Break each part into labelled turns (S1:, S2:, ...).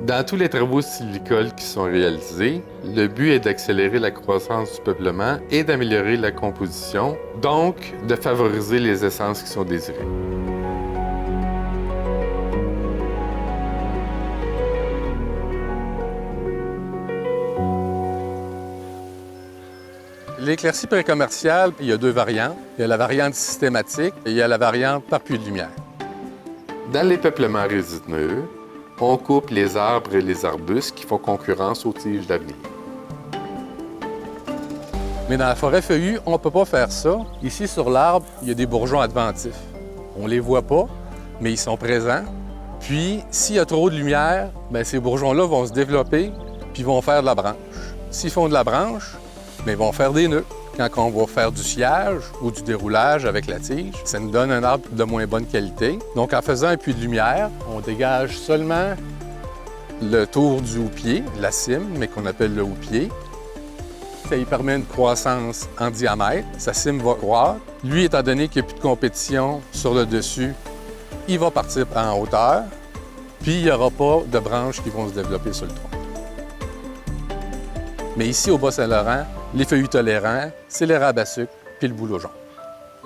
S1: Dans tous les travaux sylvicoles qui sont réalisés, le but est d'accélérer la croissance du peuplement et d'améliorer la composition, donc de favoriser les essences qui sont désirées. L'éclaircie précommerciale, il y a deux variantes. Il y a la variante systématique et il y a la variante par puits de lumière. Dans les peuplements résineux, on coupe les arbres et les arbustes qui font concurrence aux tiges d'avenir. Mais dans la forêt feuillue, on ne peut pas faire ça. Ici, sur l'arbre, il y a des bourgeons adventifs. On ne les voit pas, mais ils sont présents. Puis, s'il y a trop de lumière, bien, ces bourgeons-là vont se développer puis vont faire de la branche. S'ils font de la branche, bien, ils vont faire des nœuds. Quand on va faire du sciage ou du déroulage avec la tige, ça nous donne un arbre de moins bonne qualité. Donc, en faisant un puits de lumière, on dégage seulement le tour du houppier, la cime, mais qu'on appelle le houppier. Ça lui permet une croissance en diamètre. Sa cime va croître. Lui, étant donné qu'il n'y a plus de compétition sur le dessus, il va partir en hauteur. Puis, il n'y aura pas de branches qui vont se développer sur le tronc. Mais ici, au Bas-Saint-Laurent, les feuillus tolérants, c'est l'érable à sucre puis le bouleau jaune.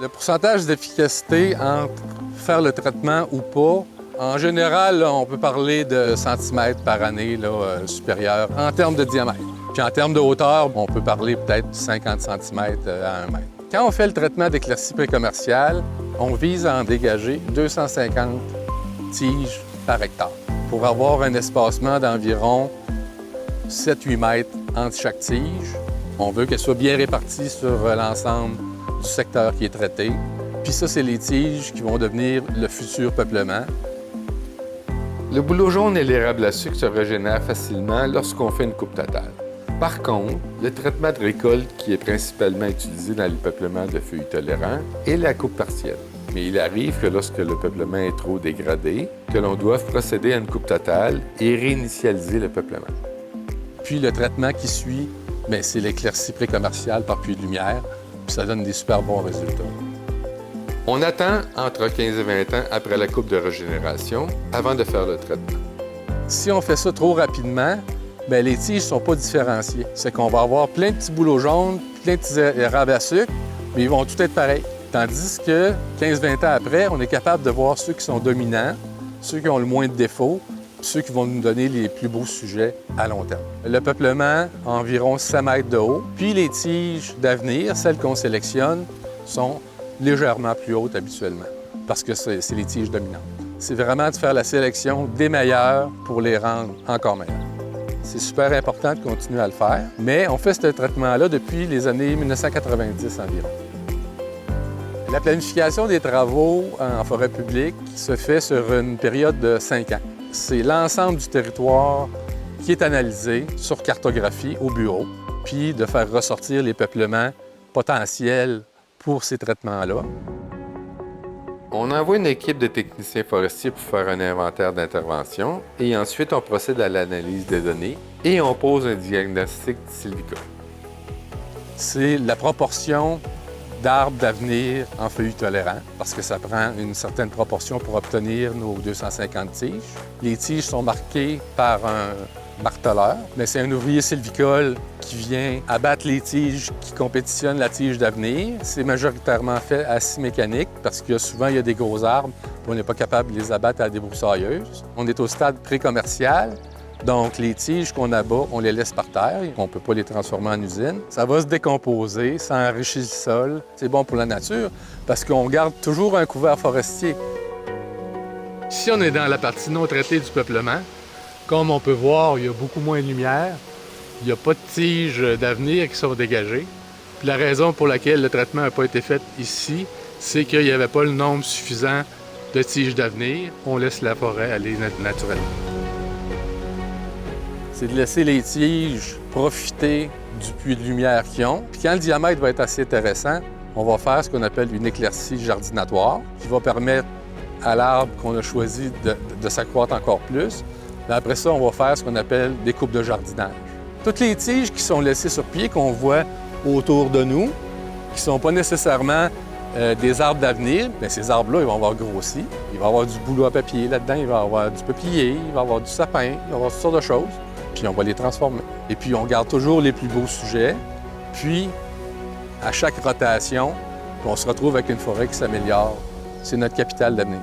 S1: Le pourcentage d'efficacité entre faire le traitement ou pas, en général, là, on peut parler de centimètres par année supérieur en termes de diamètre. Puis en termes de hauteur, on peut parler peut-être de 50 cm à 1 mètre. Quand on fait le traitement d'éclaircie précommerciale, on vise à en dégager 250 tiges par hectare pour avoir un espacement d'environ 7-8 mètres entre chaque tige. On veut qu'elle soit bien répartie sur l'ensemble du secteur qui est traité. Puis ça, c'est les tiges qui vont devenir le futur peuplement. Le bouleau jaune et l'érable à sucre se régénèrent facilement lorsqu'on fait une coupe totale. Par contre, le traitement de récolte qui est principalement utilisé dans les peuplements de feuillus tolérants est la coupe partielle. Mais il arrive que lorsque le peuplement est trop dégradé, que l'on doive procéder à une coupe totale et réinitialiser le peuplement. Puis le traitement qui suit, bien, c'est l'éclaircie précommerciale par puits de lumière, puis ça donne des super bons résultats. On attend entre 15 et 20 ans après la coupe de régénération avant de faire le traitement. Si on fait ça trop rapidement, bien, les tiges ne sont pas différenciées. C'est qu'on va avoir plein de petits bouleaux jaunes, plein de petits érables à sucre, mais ils vont tous être pareils. Tandis que 15-20 ans après, on est capable de voir ceux qui sont dominants, ceux qui ont le moins de défauts, ceux qui vont nous donner les plus beaux sujets à long terme. Le peuplement a environ 7 mètres de haut, puis les tiges d'avenir, celles qu'on sélectionne, sont légèrement plus hautes habituellement, parce que c'est les tiges dominantes. C'est vraiment de faire la sélection des meilleures pour les rendre encore meilleures. C'est super important de continuer à le faire, mais on fait ce traitement-là depuis les années 1990 environ. La planification des travaux en forêt publique se fait sur une période de 5 ans. C'est l'ensemble du territoire qui est analysé sur cartographie au bureau, puis de faire ressortir les peuplements potentiels pour ces traitements-là. On envoie une équipe de techniciens forestiers pour faire un inventaire d'intervention et ensuite on procède à l'analyse des données et on pose un diagnostic sylvicole. C'est la proportion d'arbres d'avenir en feuillus tolérants, parce que ça prend une certaine proportion pour obtenir nos 250 tiges. Les tiges sont marquées par un marteleur, mais c'est un ouvrier sylvicole qui vient abattre les tiges qui compétitionnent la tige d'avenir. C'est majoritairement fait à scie mécanique, parce que souvent, il y a des gros arbres, on n'est pas capable de les abattre à la débroussailleuse. On est au stade pré-commercial. Donc, les tiges qu'on abat, on les laisse par terre. On ne peut pas les transformer en usine. Ça va se décomposer, ça enrichit le sol. C'est bon pour la nature parce qu'on garde toujours un couvert forestier. Ici, on est dans la partie non traitée du peuplement. Comme on peut voir, il y a beaucoup moins de lumière. Il n'y a pas de tiges d'avenir qui sont dégagées. Puis la raison pour laquelle le traitement n'a pas été fait ici, c'est qu'il n'y avait pas le nombre suffisant de tiges d'avenir. On laisse la forêt aller naturellement. C'est de laisser les tiges profiter du puits de lumière qu'ils ont. Puis quand le diamètre va être assez intéressant, on va faire ce qu'on appelle une éclaircie jardinatoire qui va permettre à l'arbre qu'on a choisi de s'accroître encore plus. Mais après ça, on va faire ce qu'on appelle des coupes de jardinage. Toutes les tiges qui sont laissées sur pied, qu'on voit autour de nous, qui ne sont pas nécessairement des arbres d'avenir. Bien, ces arbres-là, ils vont avoir grossi. Il va y avoir du bouleau à papier là-dedans, il va y avoir du peuplier, il va y avoir du sapin, il va y avoir toutes sortes de choses. Puis on va les transformer. Et puis on garde toujours les plus beaux sujets. Puis, à chaque rotation, on se retrouve avec une forêt qui s'améliore. C'est notre capital d'avenir.